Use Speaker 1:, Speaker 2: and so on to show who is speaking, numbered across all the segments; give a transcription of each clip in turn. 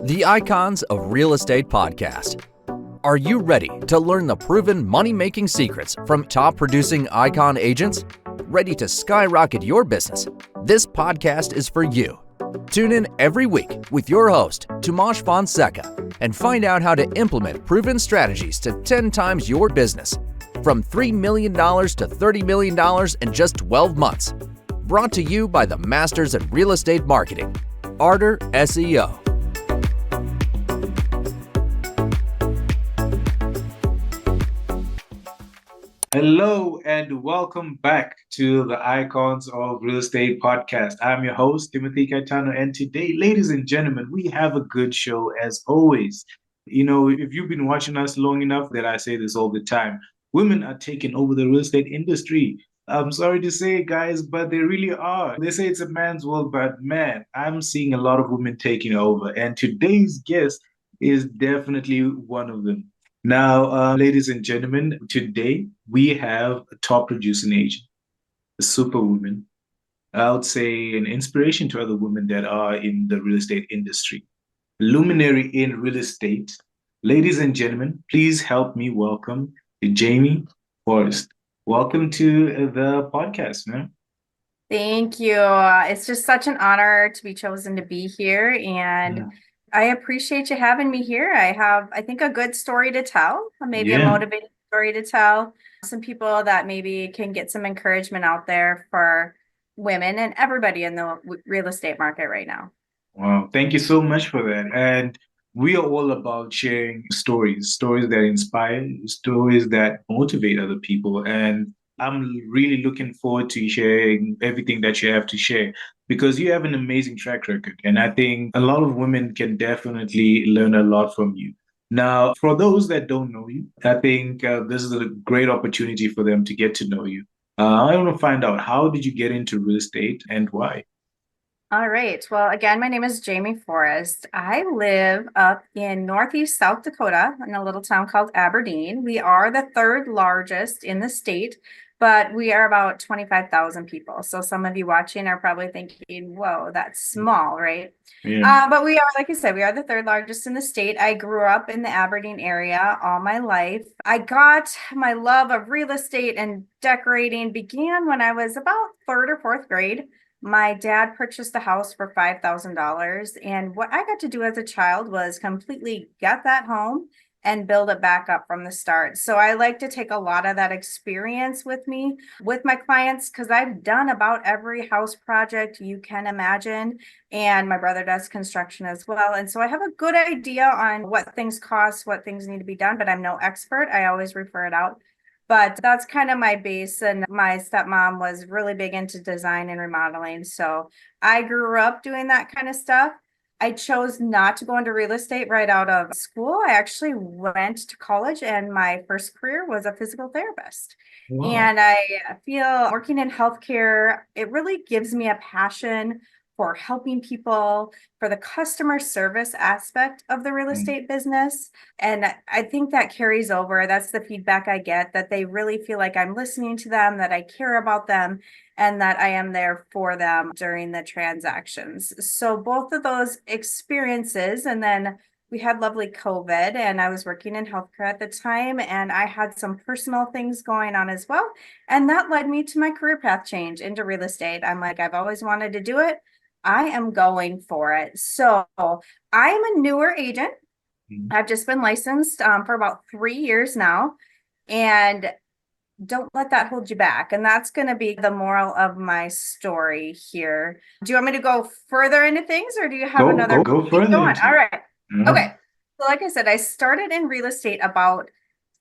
Speaker 1: The Icons of Real Estate Podcast. Are you ready to learn the proven money-making secrets from top-producing icon agents? Ready to skyrocket your business? This podcast is for you. Tune in every week with your host, Tomasz Fonseca, and find out how to implement proven strategies to 10 times your business. From $3 million to $30 million in just 12 months. Brought to you by the Masters in Real Estate Marketing, Arter SEO.
Speaker 2: Hello and welcome back to the Icons of Real Estate podcast. I'm your host, Timothy Kaitano, and today, ladies and gentlemen, we have a good show as always. You know, if you've been watching us long enough, that I say this all the time, women are taking over the real estate industry. I'm sorry to say it, guys, but they really are. They say it's a man's world, but man, I'm seeing a lot of women taking over, and today's guest is definitely one of them. Now, ladies and gentlemen, today we have a top producing agent, a superwoman. I would say an inspiration to other women that are in the real estate industry, luminary in real estate. Ladies and gentlemen, please help me welcome Jamie Forrest. Welcome to the podcast, man.
Speaker 3: Thank you. It's just such an honor to be chosen to be here. And I appreciate you having me here. I have, I think, a good story to tell, maybe a motivating story to tell. Some people that maybe can get some encouragement out there for women and everybody in the real estate market right now.
Speaker 2: Wow, thank you so much for that. And we are all about sharing stories that inspire, stories that motivate other people. And I'm really looking forward to sharing everything that you have to share because you have an amazing track record. And I think a lot of women can definitely learn a lot from you. Now, for those that don't know you, I think this is a great opportunity for them to get to know you. I want to find out, how did you get into real estate and why?
Speaker 3: All right. Well, again, my name is Jamie Forrest. I live up in Northeast South Dakota in a little town called Aberdeen. We are the third largest in the state, but we are about 25,000 people. So some of you watching are probably thinking, whoa, that's small, right?
Speaker 2: Yeah.
Speaker 3: But we are, like I said, we are the third largest in the state. I grew up in the Aberdeen area all my life. I got my love of real estate and decorating began when I was about third or fourth grade. My dad purchased the house for $5,000. And what I got to do as a child was completely get that home and build it back up from the start. So I like to take a lot of that experience with me with my clients because I've done about every house project you can imagine. And my brother does construction as well. And so I have a good idea on what things cost, what things need to be done, but I'm no expert. I always refer it out. But that's kind of my base. And my stepmom was really big into design and remodeling. So I grew up doing that kind of stuff. I chose not to go into real estate right out of school. I actually went to college and my first career was a physical therapist.
Speaker 2: Wow.
Speaker 3: And I feel working in healthcare, it really gives me a passion for helping people, for the customer service aspect of the real estate business. And I think that carries over. That's the feedback I get, that they really feel like I'm listening to them, that I care about them, and that I am there for them during the transactions. So both of those experiences, and then we had lovely COVID and I was working in healthcare at the time and I had some personal things going on as well. And that led me to my career path change into real estate. I'm like, I've always wanted to do it. I am going for it. So I am a newer agent. I've just been licensed for about 3 years now. And don't let that hold you back. And that's going to be the moral of my story here. Do you want me to go further into things or do you have another?
Speaker 2: Go further
Speaker 3: going?
Speaker 2: into
Speaker 3: All
Speaker 2: it.
Speaker 3: right.
Speaker 2: Yeah.
Speaker 3: Okay. So like I said, I started in real estate about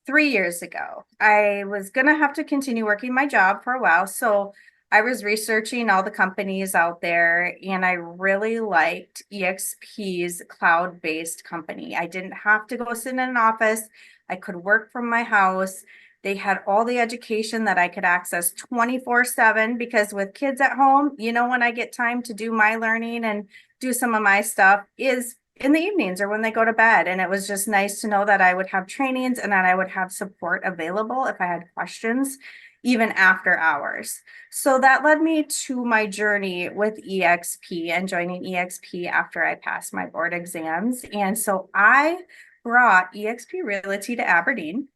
Speaker 3: 3 years ago. I was going to have to continue working my job for a while. So I was researching all the companies out there and I really liked EXP's cloud-based company. I didn't have to go sit in an office. I could work from my house. They had all the education that I could access 24/7 because with kids at home, you know, when I get time to do my learning and do some of my stuff is in the evenings or when they go to bed. And it was just nice to know that I would have trainings and that I would have support available if I had questions. even after hours. So that led me to my journey with EXP and joining EXP after I passed my board exams. And so I brought EXP Realty to Aberdeen.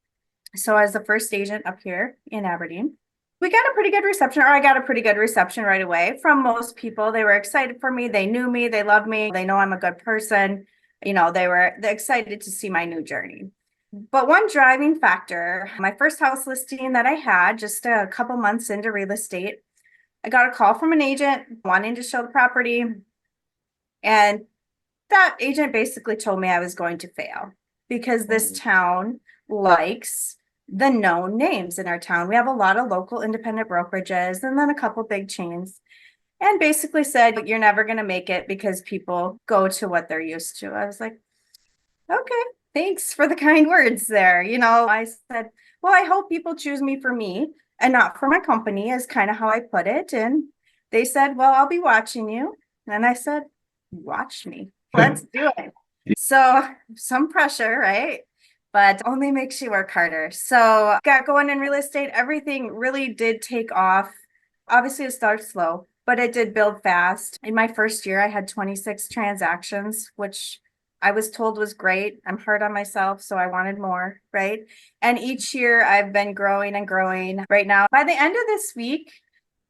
Speaker 3: So I was the first agent up here in Aberdeen. We got a pretty good reception, or I got a pretty good reception right away from most people. They were excited for me. They knew me. They loved me. They know I'm a good person. They're excited to see my new journey. But one driving factor, my first house listing that I had just a couple months into real estate, I got a call from an agent wanting to show the property. And that agent basically told me I was going to fail because this town likes the known names in our town. We have a lot of local independent brokerages and then a couple big chains, and basically said, you're never going to make it because people go to what they're used to. I was like, okay, thanks for the kind words there. I said, well, I hope people choose me for me and not for my company, is kind of how I put it. And they said, well, I'll be watching you. And I said, watch me. Let's do it. So some pressure, right? But only makes you work harder. So got going in real estate. Everything really did take off. Obviously, it starts slow, but it did build fast. In my first year, I had 26 transactions, which I was told was great. I'm hard on myself, so I wanted more, right? And each year I've been growing and growing. Right now, by the end of this week,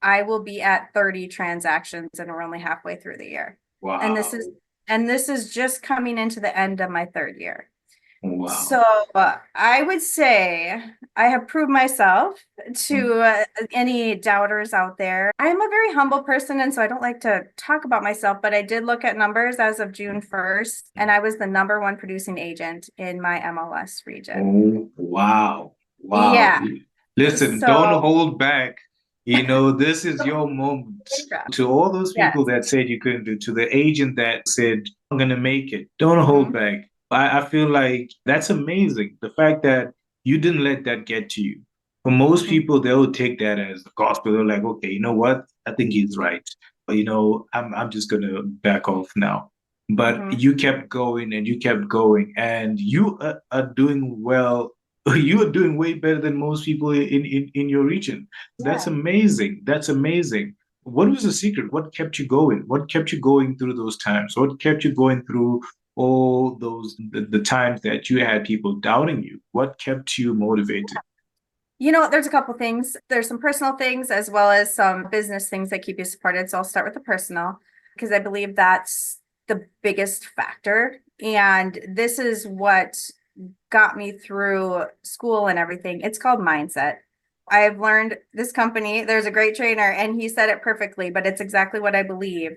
Speaker 3: I will be at 30 transactions, and we're only halfway through the year.
Speaker 2: Wow.
Speaker 3: And this is just coming into the end of my third year.
Speaker 2: Wow.
Speaker 3: So I would say I have proved myself to any doubters out there. I am a very humble person, and so I don't like to talk about myself, but I did look at numbers as of June 1st, and I was the number one producing agent in my MLS region.
Speaker 2: Oh, wow. Wow.
Speaker 3: Yeah.
Speaker 2: Listen,
Speaker 3: So,
Speaker 2: don't hold back. This is your moment. To all those people that said you couldn't do, to the agent that said, I'm going to make it, don't hold back. I feel like that's amazing. The fact that you didn't let that get to you. For most people, they'll take that as gospel. They're like, okay, you know what? I think he's right. But, I'm just going to back off now. But you kept going and you kept going, and you are doing well. You are doing way better than most people in your region. That's amazing. That's amazing. What was the secret? What kept you going? What kept you going through those times? What kept you going through all those the times that you had people doubting you? What kept you motivated?
Speaker 3: There's a couple things. There's some personal things as well as some business things that keep you supported. So I'll start with the personal because I believe that's the biggest factor. And this is what got me through school and everything. It's called mindset. I've learned this company, there's a great trainer, and he said it perfectly, but it's exactly what I believe.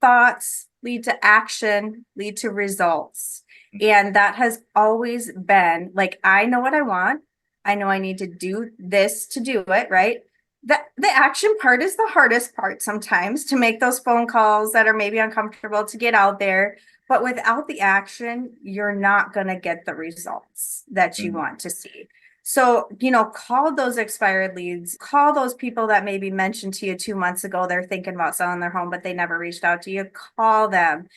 Speaker 3: Thoughts lead to action, lead to results. And that has always been like, I know what I want. I know I need to do this to do it, right? The action part is the hardest part sometimes, to make those phone calls that are maybe uncomfortable, to get out there. But without the action, you're not going to get the results that you want to see. So, call those expired leads, call those people that maybe mentioned to you 2 months ago, they're thinking about selling their home, but they never reached out to you. Call them.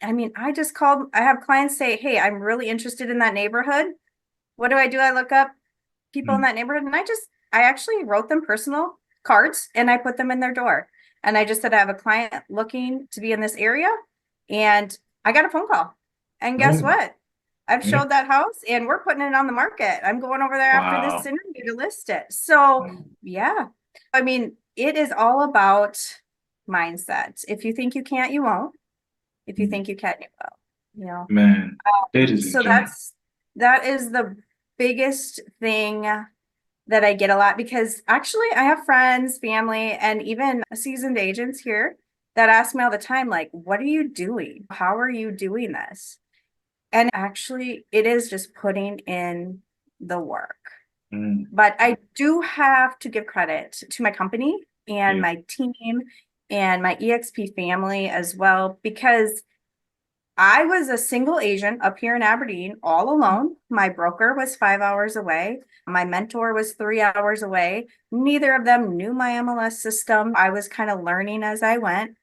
Speaker 3: I mean, I just called, I have clients say, hey, I'm really interested in that neighborhood. What do? I look up people in that neighborhood, and I actually wrote them personal cards and I put them in their door. And I just said, I have a client looking to be in this area, and I got a phone call. And guess what? I've showed that house and we're putting it on the market. I'm going over there after this interview to list it. So yeah, I mean, it is all about mindset. If you think you can't, you won't. If you think you can, you will.
Speaker 2: Man, ladies and gentlemen.
Speaker 3: That is the biggest thing that I get a lot, because actually I have friends, family, and even seasoned agents here that ask me all the time, like, what are you doing? How are you doing this? And actually, it is just putting in the work. But I do have to give credit to my company and my team and my EXP family as well, because I was a single agent up here in Aberdeen all alone. My broker was 5 hours away. My mentor was 3 hours away. Neither of them knew my MLS system. I was kind of learning as I went,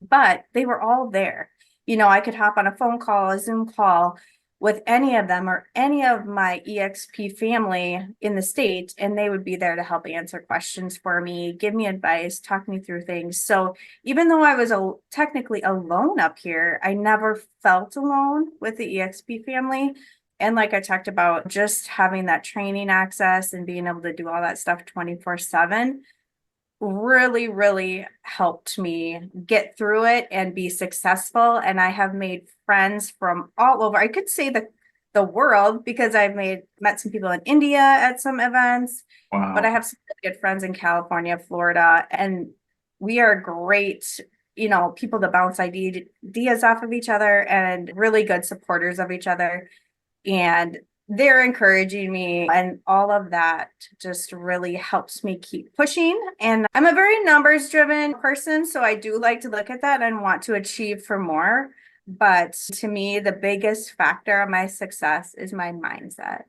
Speaker 3: but they were all there. I could hop on a phone call, a Zoom call, with any of them or any of my EXP family in the state, and they would be there to help answer questions for me, give me advice, talk me through things. So even though I was technically alone up here, I never felt alone with the EXP family. And like I talked about, just having that training access and being able to do all that stuff 24/7 really, really helped me get through it and be successful. And I have made friends from all over. I could say the world, because I've met some people in India at some events, but I
Speaker 2: Wow.
Speaker 3: have some really good friends in California, Florida, and we are great, people to bounce ideas off of each other and really good supporters of each other. And they're encouraging me, and all of that just really helps me keep pushing. And I'm a very numbers driven person, so I do like to look at that and want to achieve for more. But to me, the biggest factor of my success is my mindset.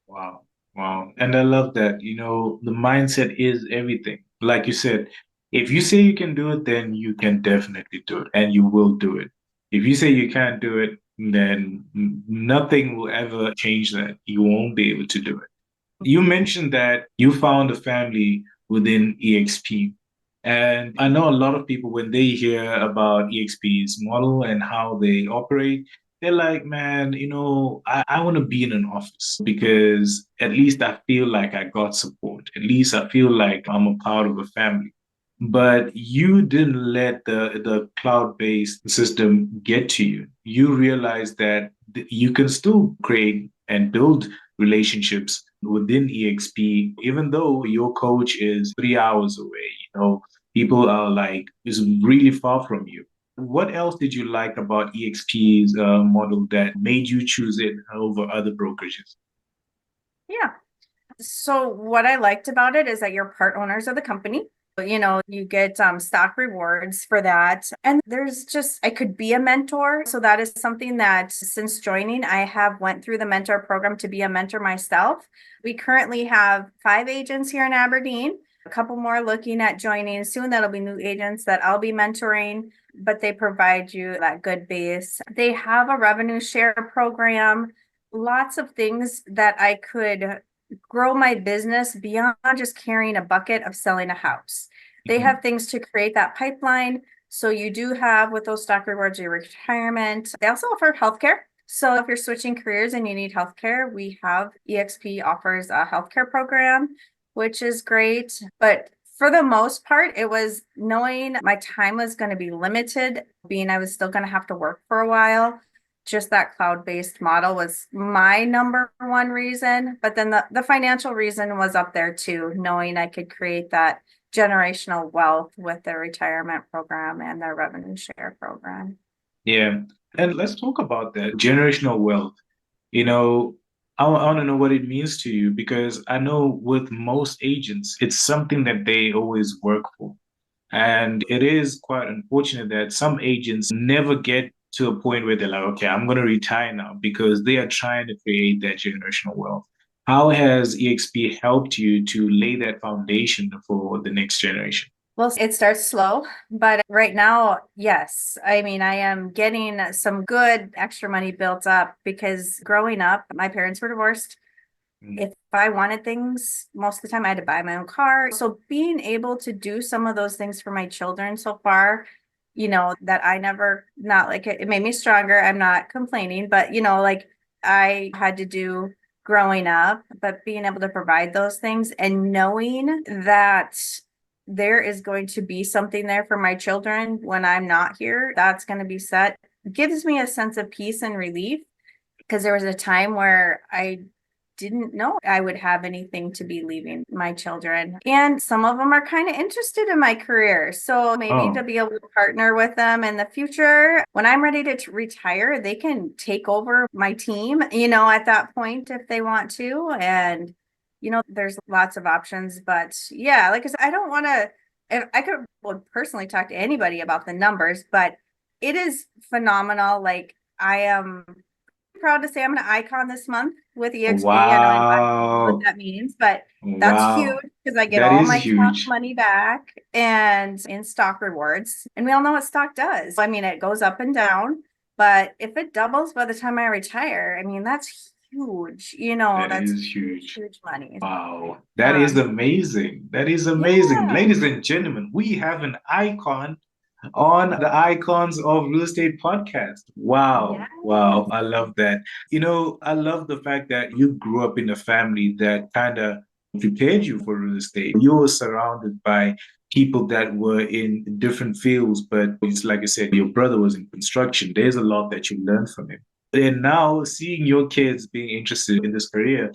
Speaker 2: Wow. Wow. And I love that. The mindset is everything. Like you said, if you say you can do it, then you can definitely do it and you will do it. If you say you can't do it, then nothing will ever change that. You won't be able to do it. You mentioned that you found a family within EXP. And I know a lot of people, when they hear about EXP's model and how they operate, they're like, man, I want to be in an office because at least I feel like I got support. At least I feel like I'm a part of a family. But you didn't let the cloud-based system get to you. You realized that you can still create and build relationships within EXP, even though your coach is 3 hours away. People are like, is really far from you. What else did you like about EXP's model that made you choose it over other brokerages?
Speaker 3: Yeah. So what I liked about it is that you're part owners of the company. You get stock rewards for that. And there's just, I could be a mentor. So that is something that since joining, I have went through the mentor program to be a mentor myself. We currently have 5 agents here in Aberdeen, a couple more looking at joining soon. That'll be new agents that I'll be mentoring, but they provide you that good base. They have a revenue share program, lots of things that I could grow my business beyond just carrying a bucket of selling a house. They
Speaker 2: Mhm.
Speaker 3: have things to create that pipeline. So you do have with those stock rewards your retirement. They also offer healthcare. So if you're switching careers and you need healthcare, we have EXP offers a healthcare program, which is great. But for the most part, it was knowing my time was going to be limited, being I was still going to have to work for a while. Just that cloud-based model was my number one reason. But then the financial reason was up there too, knowing I could create that generational wealth with their retirement program and their revenue share program.
Speaker 2: Yeah. And let's talk about that generational wealth. You know, I want to know what it means to you because I know with most agents, it's something that they always work for. And it is quite unfortunate that some agents never get to a point where they're like, okay, I'm going to retire now because they are trying to create that generational wealth. How has EXP helped you to lay that foundation for the next generation?
Speaker 3: Well, it starts slow, but right now, yes. I mean, I am getting some good extra money built up because growing up, my parents were divorced.
Speaker 2: Mm.
Speaker 3: If I wanted things, most of the time I had to buy my own car. So being able to do some of those things for my children so far, that I never, not like it made me stronger. I'm not complaining, but like I had to do growing up, but being able to provide those things and knowing that there is going to be something there for my children when I'm not here, that's going to be set, gives me a sense of peace and relief because there was a time where I didn't know I would have anything to be leaving my children. And some of them are kind of interested in my career. So maybe to
Speaker 2: Oh,
Speaker 3: be able to partner with them in the future, when I'm ready to retire, they can take over my team, at that point if they want to. And, there's lots of options. But yeah, like I said, I don't want to, if I could would personally talk to anybody about the numbers, but it is phenomenal. Like I am proud to say I'm an icon this month with EXP. I know a lot of people know what
Speaker 2: wow.
Speaker 3: that means, but that's huge
Speaker 2: Wow.
Speaker 3: because I get
Speaker 2: That
Speaker 3: all
Speaker 2: is
Speaker 3: my comp
Speaker 2: huge.
Speaker 3: money back and in stock rewards. And we all know what stock does. I mean, it goes up and down, But if it doubles by the time I retire, I mean, that's huge.
Speaker 2: That
Speaker 3: That's
Speaker 2: is huge.
Speaker 3: huge money.
Speaker 2: Wow, that is
Speaker 3: Um,
Speaker 2: amazing. That is amazing.
Speaker 3: yeah,
Speaker 2: Ladies and gentlemen, we have an icon on the Icons of Real Estate podcast. Wow,
Speaker 3: yeah,
Speaker 2: wow, I love that. I love the fact that you grew up in a family that kind of prepared you for real estate. You were surrounded by people that were in different fields, but it's like I said, your brother was in construction. There's a lot that you learned from him. And now seeing your kids being interested in this career,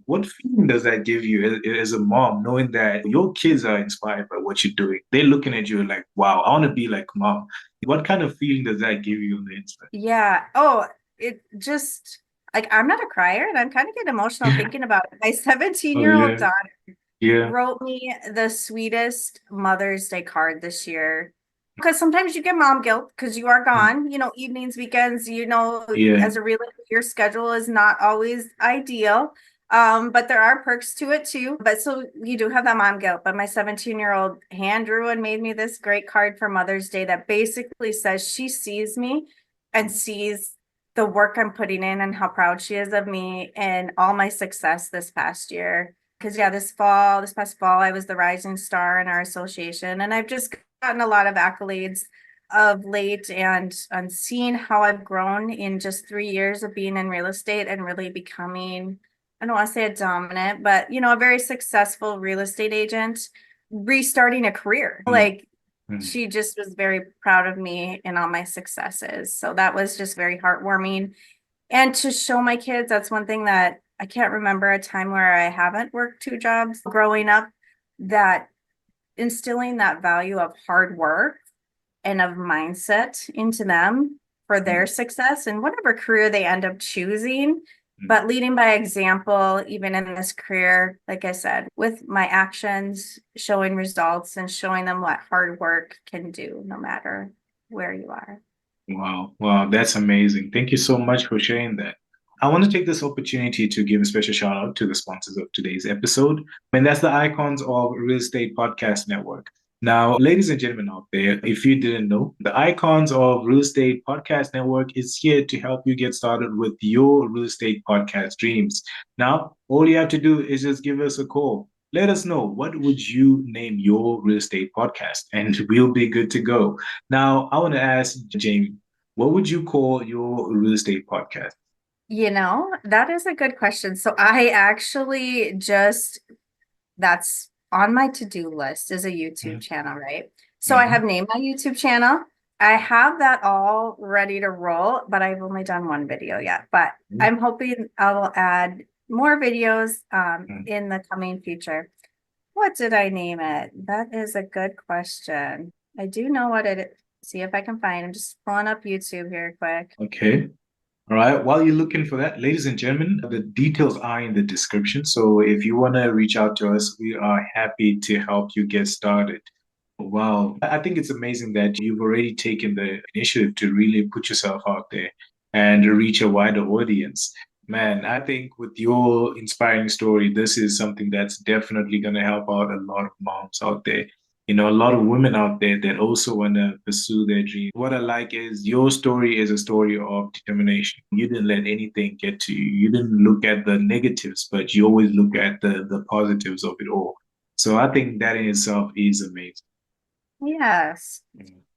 Speaker 2: what feeling does that give you as a mom, knowing that your kids are inspired by what you're doing? They're looking at you like, wow, I want to be like mom. What kind of feeling does that give you on the inside?
Speaker 3: yeah. Oh, it just like I'm not a crier and I'm kind of getting emotional thinking about it. My
Speaker 2: Oh,
Speaker 3: 17-year-old
Speaker 2: yeah,
Speaker 3: daughter
Speaker 2: yeah,
Speaker 3: wrote me the sweetest Mother's Day card this year. Because sometimes you get mom guilt because you are
Speaker 2: mm,
Speaker 3: gone, evenings, weekends,
Speaker 2: yeah,
Speaker 3: as a realtor, your schedule is not always ideal. But there are perks to it too. But so you do have that mom guilt. But my 17-year-old hand drew and made me this great card for Mother's Day that basically says she sees me and sees the work I'm putting in and how proud she is of me and all my success this past year. Because yeah, this past fall, I was the rising star in our association, and I've just gotten a lot of accolades of late, and seeing how I've grown in just 3 years of being in real estate and really becoming, I don't want to say a dominant, but a very successful real estate agent, restarting a career.
Speaker 2: mm,
Speaker 3: Like
Speaker 2: mm.
Speaker 3: she just was very proud of me and all my successes. So that was just very heartwarming. And to show my kids, that's one thing that I can't remember a time where I haven't worked two jobs growing up, that instilling that value of hard work and of mindset into them for their
Speaker 2: Mm,
Speaker 3: success and whatever career they end up choosing.
Speaker 2: mm.
Speaker 3: But leading by example, even in this career, like I said, with my actions, showing results and showing them what hard work can do, no matter where you are.
Speaker 2: Wow, wow, that's amazing. Thank you so much for sharing that. I want to take this opportunity to give a special shout out to the sponsors of today's episode, and that's the Icons of Real Estate Podcast Network. Now, ladies and gentlemen out there, if you didn't know, the Icons of Real Estate Podcast Network is here to help you get started with your real estate podcast dreams. Now, all you have to do is just give us a call. Let us know, what would you name your real estate podcast, and we'll be good to go. Now, I want to ask Jamie, what would you call your real estate podcast?
Speaker 3: That is a good question. So I actually that's on my to-do list is a YouTube channel, right? So I have
Speaker 2: Mm-hmm.
Speaker 3: named my YouTube channel. I have that all ready to roll, but I've only done one video yet. But I'm hoping I will add more videos in the coming future. What did I name it? That is a good question. I do know what it is. See if I can find. I'm just pulling up YouTube here quick.
Speaker 2: Okay. All right. While you're looking for that, ladies and gentlemen, the details are in the description. So if you want to reach out to us, we are happy to help you get started. Wow. I think it's amazing that you've already taken the initiative to really put yourself out there and reach a wider audience. Man, I think with your inspiring story, this is something that's definitely going to help out a lot of moms out there. A lot of women out there that also want to pursue their dream. What I like is your story is a story of determination. You didn't let anything get to you. You didn't look at the negatives, but you always look at the positives of it all. So I think that in itself is amazing.
Speaker 3: Yes.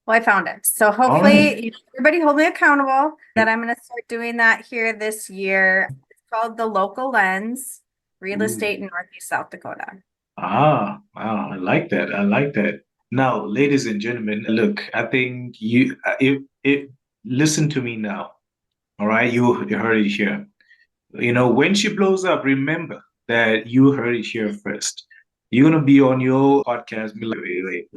Speaker 3: Well, I found it. So
Speaker 2: All right.
Speaker 3: hopefully everybody hold me accountable that I'm going to start doing that here this year. It's called The Local Lens, Real
Speaker 2: Ooh.
Speaker 3: Estate in Northeast South Dakota.
Speaker 2: Wow. I like that. I like that. Now, ladies and gentlemen, look, I think if listen to me now. All right. You heard it here. When she blows up, remember that you heard it here first. You're gonna be on your podcast, be like,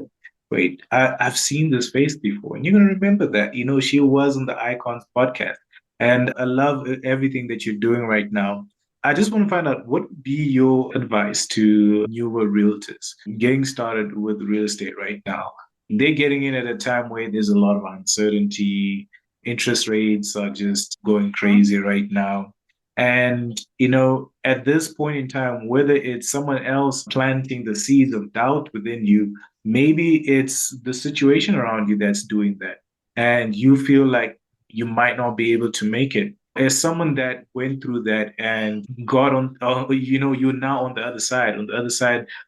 Speaker 2: wait, I've seen this face before. And you're gonna remember that. She was on the Icons podcast. And I love everything that you're doing right now. I just want to find out, what would be your advice to newer realtors getting started with real estate right now? They're getting in at a time where there's a lot of uncertainty. Interest rates are just going crazy right now. And, at this point in time, whether it's someone else planting the seeds of doubt within you, maybe it's the situation around you that's doing that. And you feel like you might not be able to make it. As someone that went through that and got on, you're now on the other side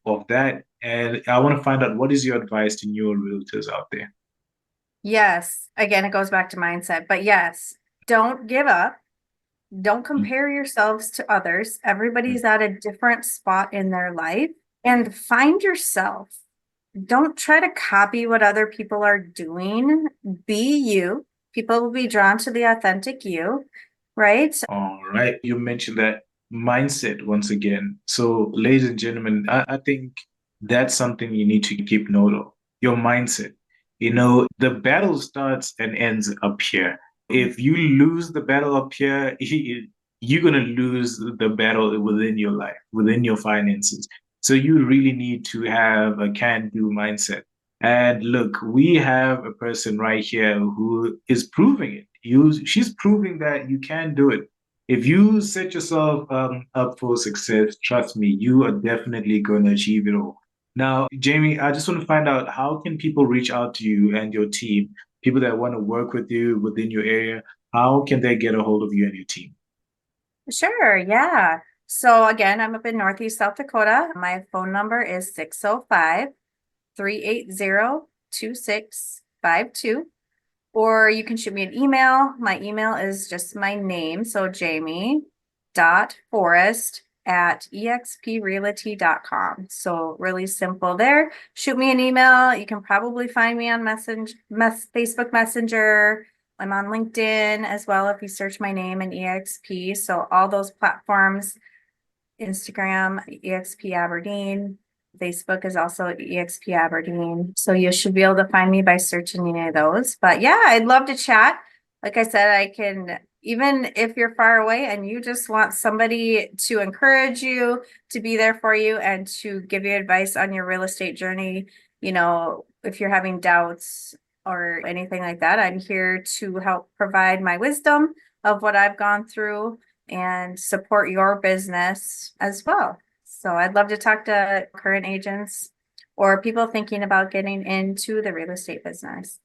Speaker 2: of that. And I want to find out, what is your advice to newer realtors out there?
Speaker 3: Yes. Again, it goes back to mindset, but yes, don't give up. Don't compare yourselves to others. Everybody's at a different spot in their life, and find yourself. Don't try to copy what other people are doing. Be you. People will be drawn to the authentic you, right?
Speaker 2: All right. You mentioned that mindset once again. So, ladies and gentlemen, I think that's something you need to keep note of. Your mindset. The battle starts and ends up here. If you lose the battle up here, you're going to lose the battle within your life, within your finances. So, you really need to have a can-do mindset. And look, we have a person right here who is proving it. She's proving that you can do it. If you set yourself up for success, trust me, you are definitely going to achieve it all. Now, Jamie, I just want to find out, how can people reach out to you and your team, people that want to work with you within your area? How can they get a hold of you and your team?
Speaker 3: Sure, yeah. So again, I'm up in Northeast South Dakota. My phone number is 605-380-2652. Or you can shoot me an email. My email is just my name. So jamie.forrest@exprealty.com. So really simple there. Shoot me an email. You can probably find me on Facebook Messenger. I'm on LinkedIn as well if you search my name in EXP. So all those platforms, Instagram, EXP Aberdeen. Facebook is also EXP Aberdeen. So you should be able to find me by searching any of those. But yeah, I'd love to chat. Like I said, I can, even if you're far away and you just want somebody to encourage you, to be there for you, and to give you advice on your real estate journey, if you're having doubts or anything like that, I'm here to help provide my wisdom of what I've gone through and support your business as well. So I'd love to talk to current agents or people thinking about getting into the real estate business.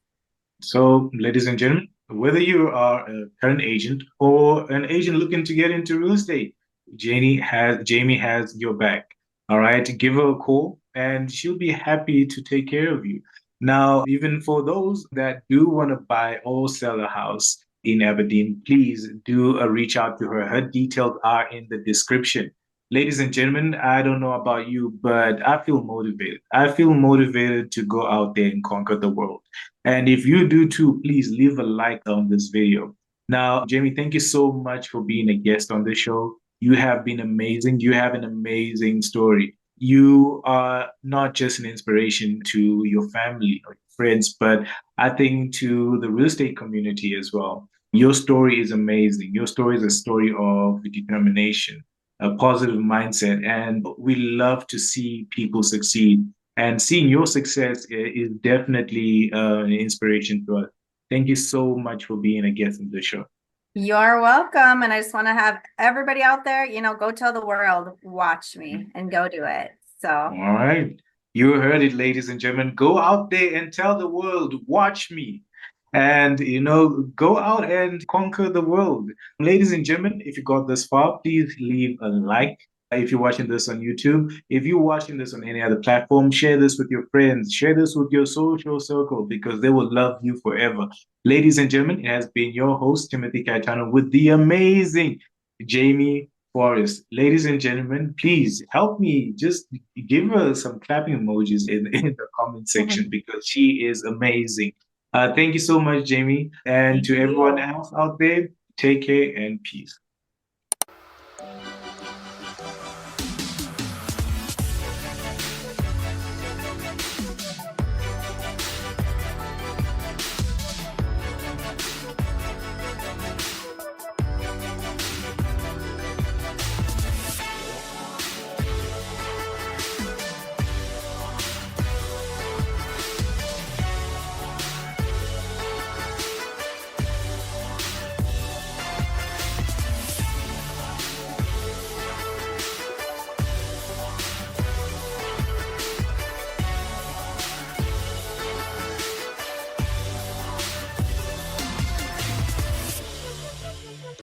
Speaker 2: So, ladies and gentlemen, whether you are a current agent or an agent looking to get into real estate, Jamie has your back. All right, give her a call and she'll be happy to take care of you. Now, even for those that do want to buy or sell a house in Aberdeen, please do reach out to her. Her details are in the description. Ladies and gentlemen, I don't know about you, but I feel motivated. I feel motivated to go out there and conquer the world. And if you do too, please leave a like on this video. Now, Jamie, thank you so much for being a guest on the show. You have been amazing. You have an amazing story. You are not just an inspiration to your family or your friends, but I think to the real estate community as well. Your story is amazing. Your story is a story of determination, a positive mindset, and we love to see people succeed. And seeing your success is definitely an inspiration to us. Thank you so much for being a guest on the show.
Speaker 3: You're welcome. And I just want to have everybody out there, go tell the world, watch me and go do it. So,
Speaker 2: All right. You heard it, ladies and gentlemen. Go out there and tell the world, watch me. And, go out and conquer the world. Ladies and gentlemen, if you got this far, please leave a like. If you're watching this on YouTube, if you're watching this on any other platform, share this with your friends, share this with your social circle because they will love you forever. Ladies and gentlemen, it has been your host, Timothy Kaitano, with the amazing Jamie Forrest. Ladies and gentlemen, please help me. Just give her some clapping emojis in the comment section because she is amazing. Thank you so much, Jamie. And
Speaker 3: thank
Speaker 2: to everyone
Speaker 3: you.
Speaker 2: else out there, take care and peace.